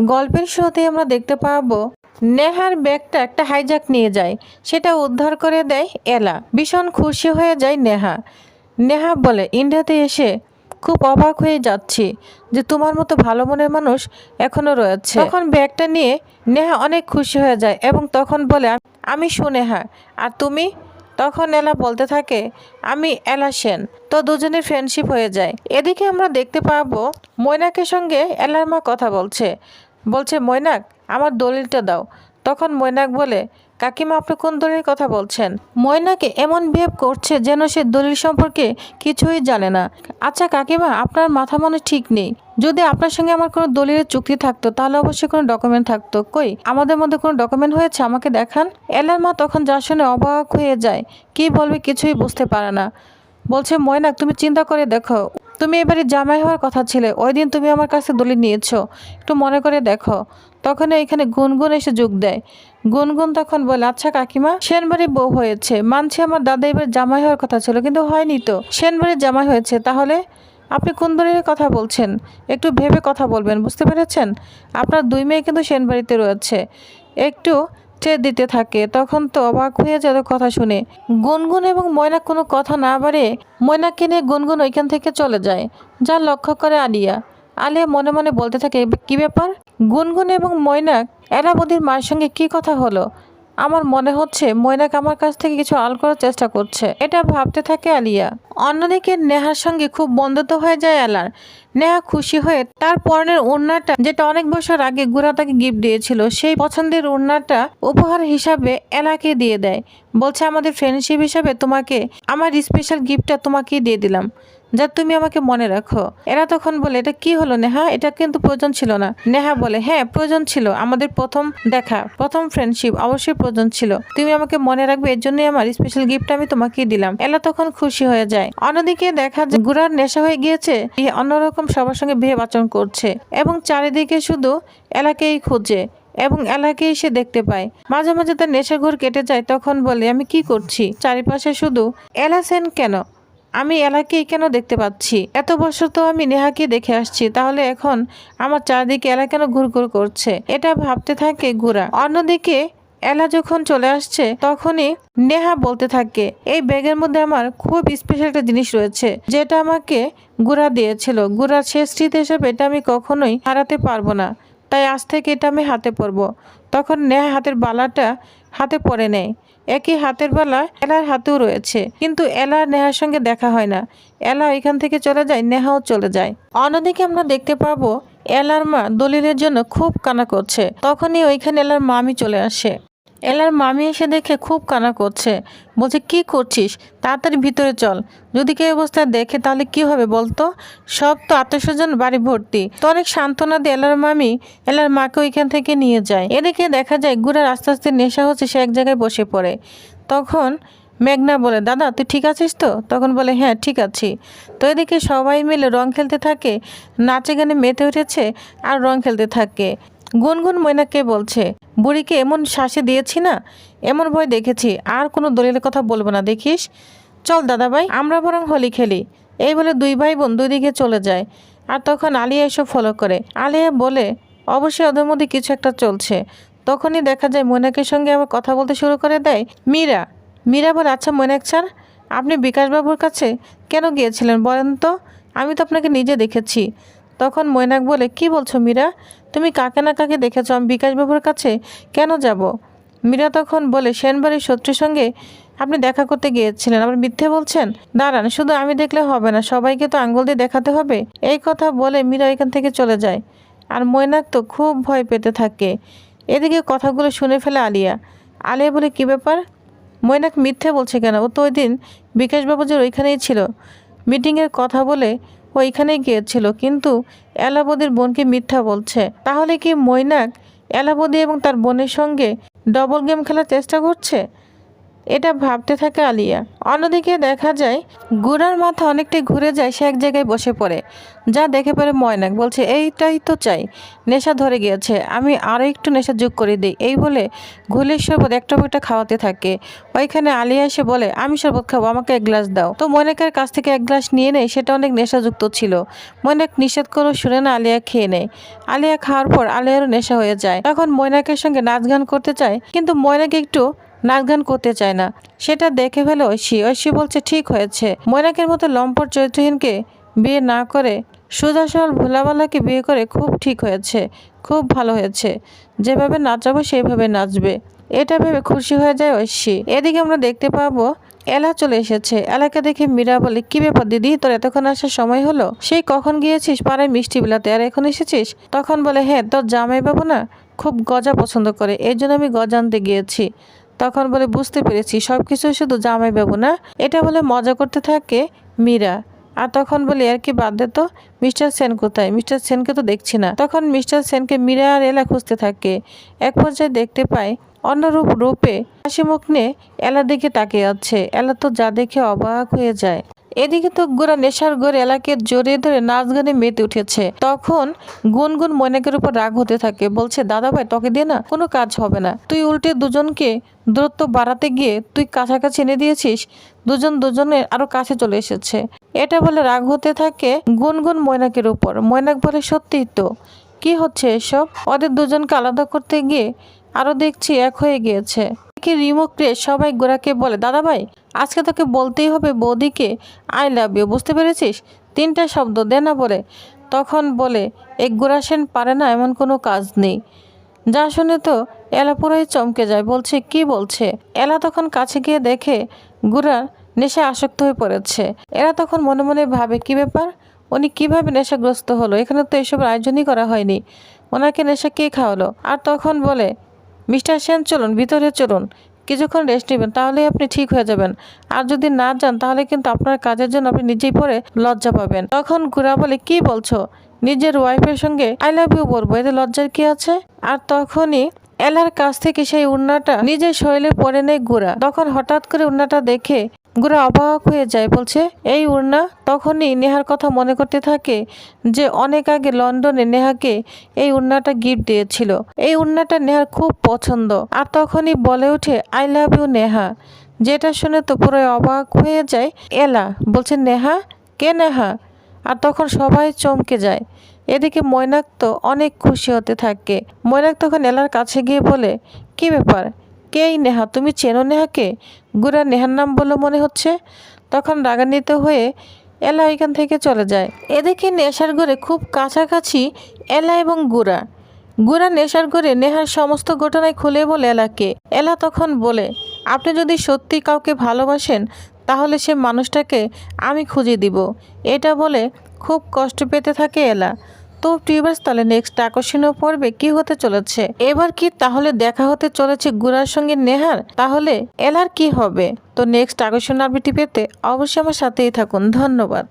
গল্পের শুরুতেই আমরা দেখতে পাবো নেহার ব্যাগটা একটা হাইজ্যাক নিয়ে যায়, সেটা উদ্ধার করে দেয় এলা। ভীষণ খুশি হয়ে যায় নেহা। নেহা বলে, ইন্ডিয়াতে এসে খুব অবাক হয়ে যাচ্ছি যে তোমার মতো ভালো মনের মানুষ এখনো রয়েছে। তখন ব্যাগটা নিয়ে নেহা অনেক খুশি হয়ে যায় এবং তখন বলে, আমি সুনেহা, আর তুমি? তখন এলা বলতে থাকে, আমি এলা সেন। তো দুজনের ফ্রেন্ডশিপ হয়ে যায়। এদিকে আমরা দেখতে পাবো মৈনাকের সঙ্গে এলার মা কথা বলছে মৈনাক, আমার দলিলটা দাও। তখন মৈনাক বলে, কাকিমা আপনি কোন দলিলের কথা বলছেন? মৈনাকে এমন বিহেভ করছে যেন সে দলিল সম্পর্কে কিছুই জানে না। আচ্ছা কাকিমা, আপনার মাথা মনে ঠিক নেই। যদি আপনার সঙ্গে আমার কোনো দলিলের চুক্তি থাকতো তাহলে অবশ্যই কোনো ডকুমেন্ট থাকতো। কই আমাদের মধ্যে কোনো ডকুমেন্ট হয়েছে? আমাকে দেখান। এলার মা তখন যা শুনে অবাক হয়ে যায়, কি বলবে কিছুই বুঝতে পারে না। বলছে, মৈনাক তুমি চিন্তা করে দেখো, তুমি এবারে জামাই হওয়ার কথা ছিলে, ওই দিন তুমি আমার কাছে দলিল নিয়েছো, একটু মনে করে দেখো। তখন এখানে গুনগুন এসে যোগ দেয়। গুনগুন তখন বলে, আচ্ছা কাকিমা, সেনবাড়ির বউ হয়েছে মানছি, আমার দাদা এবার জামাই হওয়ার কথা ছিল, কিন্তু হয়নি তো, সেনবাড়ির জামাই হয়েছে। তাহলে আপনি কোন দলিলের কথা বলছেন? একটু ভেবে কথা বলবেন, বুঝতে পেরেছেন? আপনার দুই মেয়ে কিন্তু সেনবাড়িতে রয়েছে। একটু ট্রেড দিতে থাকে। তখন তো অবাক হয়ে যায় কথা শুনে। গুনগুন এবং ময়নাক কোনো কথা না বাড়ে ময়নাককে নিয়ে গুনগুন ওইখান থেকে চলে যায়। যা লক্ষ্য করে আলিয়া। আলিয়া মনে মনে বলতে থাকে, কি ব্যাপার? গুনগুন এবং ময়নাক এলাবদির মায়ের সঙ্গে কি কথা হলো? আমার মনে হচ্ছে ময়নাক আমার কাছ থেকে কিছু আড়াল করার চেষ্টা করছে, এটা ভাবতে থাকে আলিয়া। অন্যদিকে নেহার সঙ্গে খুব বন্ধুত্ব হয়ে যায় এলার। নেহা খুশি হয়ে তার পরনের ওড়নাটা, যেটা অনেক বছর আগে গুড়া তাকে গিফট দিয়েছিল, সেই পছন্দের ওড়নাটা উপহার হিসাবে এলাকে দিয়ে দেয়। বলছে, আমাদের ফ্রেন্ডশিপ হিসাবে তোমাকে আমার স্পেশাল গিফটটা তোমাকেই দিয়ে দিলাম, যা তুমি আমাকে মনে রাখো। এরা তখন বলে, এটা কি হলো নেহা? এটা কিন্তু প্রয়োজন ছিল না। নেহা বলে, হ্যাঁ প্রয়োজন ছিল, আমাদের প্রথম দেখা, প্রথম ফ্রেন্ডশিপ, অবশ্যই প্রয়োজন ছিল। তুমি আমাকে মনে রাখবে, এর জন্যই আমার স্পেশাল গিফট আমি তোমাকেই দিলাম। এলা তখন খুশি হয়ে যায়। অন্যদিকে দেখা যায় গুড়ার নেশা হয়ে গিয়েছে, অন্যরকম সবার সঙ্গে বিহেভ আচরণ করছে এবং চারিদিকে শুধু এলাকেই খুঁজে এবং এলাকেই সে দেখতে পায়। মাঝে মাঝে তার নেশা ঘোর কেটে যায়। তখন বলে, আমি কি করছি? চারিপাশে শুধু এলা সেন কেন, আমি এলাকেই কেন দেখতে পাচ্ছি? এত বছর তো আমি নেহাকে দেখে আসছি, তাহলে এখন আমার চারদিকে এলা কেন ঘুরঘুর করছে? এটা ভাবতে থাকে গুড়া। অন্যদিকে এলা যখন চলে আসছে তখনই নেহা বলতে থাকে, এই ব্যাগের মধ্যে আমার খুব স্পেশাল একটা জিনিস রয়েছে, যেটা আমাকে গুড়া দিয়েছিল। গুড়ার শেষ স্মৃতি হিসেবে এটা আমি কখনোই হারাতে পারবো না, তাই আজ থেকে এটা আমি হাতে পরবো। তখন নেহা হাতের বালাটা হাতে পরে নেয়। একই হাতের বালা এলার হাতেও রয়েছে, কিন্তু এলার নেহার সঙ্গে দেখা হয় না। এলা এখান থেকে চলে যায়, নেহাও চলে যায়। অন্যদিকে আমরা দেখতে পাবো এলার মা দলিলের জন্য খুব কান্না করছে। তখনই ওইখানে এলার মামি চলে আসে। এলার মামি এসে দেখে খুব কান্না করছে। বলছে, কি করছিস? তাড়াতাড়ি ভিতরে চল, যদি কেউ অবস্থা দেখে তাহলে কি হবে বলতো? সব তো আত্মীয়স্বজন বাড়ি ভর্তি। তো অনেক সান্ত্বনা দিয়ে এলার মামি এলার মাকে ওইখান থেকে নিয়ে যায়। এদিকে দেখা যায় গুড়ার আস্তে আস্তে নেশা হচ্ছে, সে এক জায়গায় বসে পড়ে। তখন মেঘনা বলে, দাদা তুই ঠিক আছিস তো? তখন বলে, হ্যাঁ ঠিক আছি। তো এদিকে সবাই মিলে রং খেলতে থাকে, নাচে গানে মেতে উঠেছে আর রং খেলতে থাকে। গুনগুন ময়নাকে বলছে, বুড়িকে এমন শ্বাসে দিয়েছি না, এমন ভয় দেখেছি, আর কোনো দলিলের কথা বলবো না দেখিস। চল দাদাভাই, আমরা বরং হোলি খেলি। এই বলে দুই ভাই বোন দুই দিকে চলে যায়। আর তখন আলিয়া এসব ফলো করে। আলিয়া বলে, অবশ্যই ওদের মধ্যে কিছু একটা চলছে। তখনই দেখা যায় মৈনাকের সঙ্গে আবার কথা বলতে শুরু করে দেয় মীরা। মীরা বলে, আচ্ছা মৈনাক স্যার, আপনি বিকাশবাবুর কাছে কেন গিয়েছিলেন বলেন তো? আমি তো আপনাকে নিজে দেখেছি। তখন মৈনাক বলে, কি বলছো মীরা? তুমি কাকে না কাকে দেখেছো? আমি বিকাশবাবুর কাছে কেন যাব? মীরা তখন বলে, সেনবাড়ির শত্রুর সঙ্গে আপনি দেখা করতে গিয়েছিলেন, আবার মিথ্যে বলছেন। দাঁড়ান, শুধু আমি দেখলে হবে না, সবাইকে তো আঙ্গুল দিয়ে দেখাতে হবে। এই কথা বলে মীরা এখান থেকে চলে যায়। আর মৈনাক তো খুব ভয় পেতে থাকে। এদিকে কথাগুলো শুনে ফেলে আলিয়া। আলিয়া বলে, কি ব্যাপার? মৈনাক মিথ্যে বলছে কেন? ও তো ওই দিন বিকাশবাবুজির ওইখানেই ছিল, মিটিংয়ের কথা বলে ওইখানেই গিয়েছিল, কিন্তু এলাবদির বোনকে মিথ্যা বলছে। তাহলে কি মৈনাক এলাবদি এবং তার বোনের সঙ্গে ডবল গেম খেলার চেষ্টা করছে? এটা ভাবতে থাকে আলিয়া। অন্যদিকে দেখা যায় গুড়ার মাথা অনেকটাই ঘুরে যায়, সে এক জায়গায় বসে পড়ে। যা দেখে পড়ে ময়নাক বলছে, এইটাই তো চাই, নেশা ধরে গিয়েছে, আমি আরও একটু নেশা যোগ করে দিই। এই বলে ঘুলের শরবত একটা একটা খাওয়াতে থাকে। ওইখানে আলিয়া এসে বলে, আমি শরবত খাবো, আমাকে এক গ্লাস দাও। তো ময়নাকের কাছ থেকে এক গ্লাস নিয়ে নেয়, সেটা অনেক নেশাযুক্ত ছিল। ময়নাক নিষেধ করে শুনে না আলিয়া খেয়ে নেয়। আলিয়া খাওয়ার পর আলিয়ারও নেশা হয়ে যায়। তখন ময়নাকের সঙ্গে নাচ গান করতে চায়, কিন্তু ময়নাক একটু নাচ গান করতে চায় না। সেটা দেখে ফেলে ঐশী। ঐশী বলছে, ঠিক হয়েছে, ময়নাকের মতো লম্পট চরিত্রহীনকে বিয়ে না করে সোজা সরল ভোলাওয়ালাকে বিয়ে করে খুব ঠিক হয়েছে, খুব ভালো হয়েছে, যেভাবে নাচাবো সেইভাবে নাচবে। এটা ভেবে খুশি হয়ে যায় ঐশী। এদিকে আমরা দেখতে পাবো এলা চলে এসেছে। এলাকে দেখে মীরা বলে, কি ব্যাপার দিদি, তোর এতক্ষণ আসার সময় হলো? সেই কখন গিয়েছিস পাড়ায় মিষ্টি বিলাতে, আর এখন এসেছিস? তখন বলে, হ্যাঁ, তোর জামাইবাবু না খুব গজা পছন্দ করে, এই জন্য আমি গজা আনতে গিয়েছি। তখন বলে, বুঝতে পেরেছি, সবকিছু শুধু জামাইবাবু না। এটা বলে মজা করতে থাকে মীরা। আর তখন বলি, আর কি বাদ দে তো, মিস্টার সেন কোথায়? মিস্টার সেনকে তো দেখছি না। তখন মিস্টার সেনকে মীরা আর এলা খুঁজতে থাকে। এক পর্যায়ে দেখতে পায় অন্যরূপ রূপে হাসি মুখ নিয়ে এলার দিকে তাকিয়ে আছে। এলা তো যা দেখে অবাক হয়ে যায়। এদিকে তো গোরা নেশার ঘরে এলাকে জড়িয়ে ধরে নাচ গানে মেতে উঠেছে। তখন গুনগুন ময়নাকের উপর রাগ হতে থাকে, বলছে, দাদা ভাই, তোকে দিয়ে না কোনো কাজ হবে না, তুই উল্টে দুজনকে দূরত্ব বাড়াতে গিয়ে তুই কাছাকাছি এনে দিয়েছিস, দুজনের আরো কাছে চলে এসেছে। এটা বলে রাগ হতে থাকে গুনগুন ময়নাকের উপর। ময়নাক বলে, সত্যিই তো, কি হচ্ছে এসব? ওদের দুজনকে আলাদা করতে গিয়ে আরো দেখছি এক হয়ে গিয়েছে। কি রিমুখে সবাই গোরাকে বলে, দাদা ভাই, আজকে তোকে বলতেই হবে বৌদিকে আই লাভ ইউ, বুঝতে পেরেছিস? 3টা শব্দ দে না বলে। তখন বলে, এই গোরা সেন পারে না এমন কোনো কাজ নেই। যা শুনে তো এলা পুরোই চমকে যায়, বলছে, কি বলছে? এলা তখন কাছে গিয়ে দেখে গোরার নেশা আসক্ত হয়ে পড়েছে। এরা তখন মনে মনে ভাবে, কি ব্যাপার, উনি কিভাবে নেশাগ্রস্ত হলো? এখানে তো এসব আয়োজনই করা হয়নি, ওনাকে নেশা কে খাওয়ালো? আর তখন বলে, মিস্টার সেন, চলুন ভিতরে চলুন, কিছুক্ষণ রেস্ট নেবেন, তাহলে আপনি ঠিক হয়ে যাবেন। আর যদি না যান তাহলে কিন্তু আপনার কাজের জন্য আপনি নিজেই পরে লজ্জা পাবেন। তখন গোরা বলে, কি বলছো? নিজের ওয়াইফের সঙ্গে আই লাভ ইউ বলবো, এতে লজ্জার কি আছে? আর তখনই এলার কাছ থেকে সেই উড়নাটা নিজের শরীরে পরে নেয় গোরা। তখন হঠাৎ করে উড়নাটা দেখে গোরা অবাক হয়ে যায়, বলছে, এই উড়না? তখনই নেহার কথা মনে করতে থাকে যে অনেক আগে লন্ডনে নেহাকে এই উড়নাটা গিফট দিয়েছিল। এই উড়নাটা নেহার খুব পছন্দ। আর তখনই বলে ওঠে, আই লাভ ইউ নেহা। যেটা শুনে তো পুরো অবাক হয়ে যায় এলা। বলছে, নেহা? কে নেহা? আর তখন সবাই চমকে যায়। এদিকে ময়নাক তো অনেক খুশি হতে থাকে। ময়নাক তখন এলার কাছে গিয়ে বলে, কি ব্যাপার, কে এই নেহা? তুমি চেনো নেহাকে? গোরা নেহার নাম বলে মনে হচ্ছে। তখন রাগান্বিত হয়ে এলা ওইখান থেকে চলে যায়। এদিকে নেশার ঘরে খুব কাছাকাছি এলা এবং গোরা নেশার ঘরে নেহার সমস্ত ঘটনায় খুলে বলে এলাকে। এলা তখন বলে, আপনি যদি সত্যি কাউকে ভালোবাসেন তাহলে সে মানুষটাকে আমি খুঁজে দিব। এটা বলে খুব কষ্ট পেতে থাকে এলা। তো প্রিভিয়াস, তাহলে নেক্সট আকর্ষণীয় পর্বে কি হতে চলেছে? এবার কি তাহলে দেখা হতে চলেছে গোরার সঙ্গে নেহার? তাহলে এলার কি হবে? তো নেক্সট আকর্ষণীয় আপডেট পেতে অবশ্যই আমার সাথেই থাকুন। ধন্যবাদ।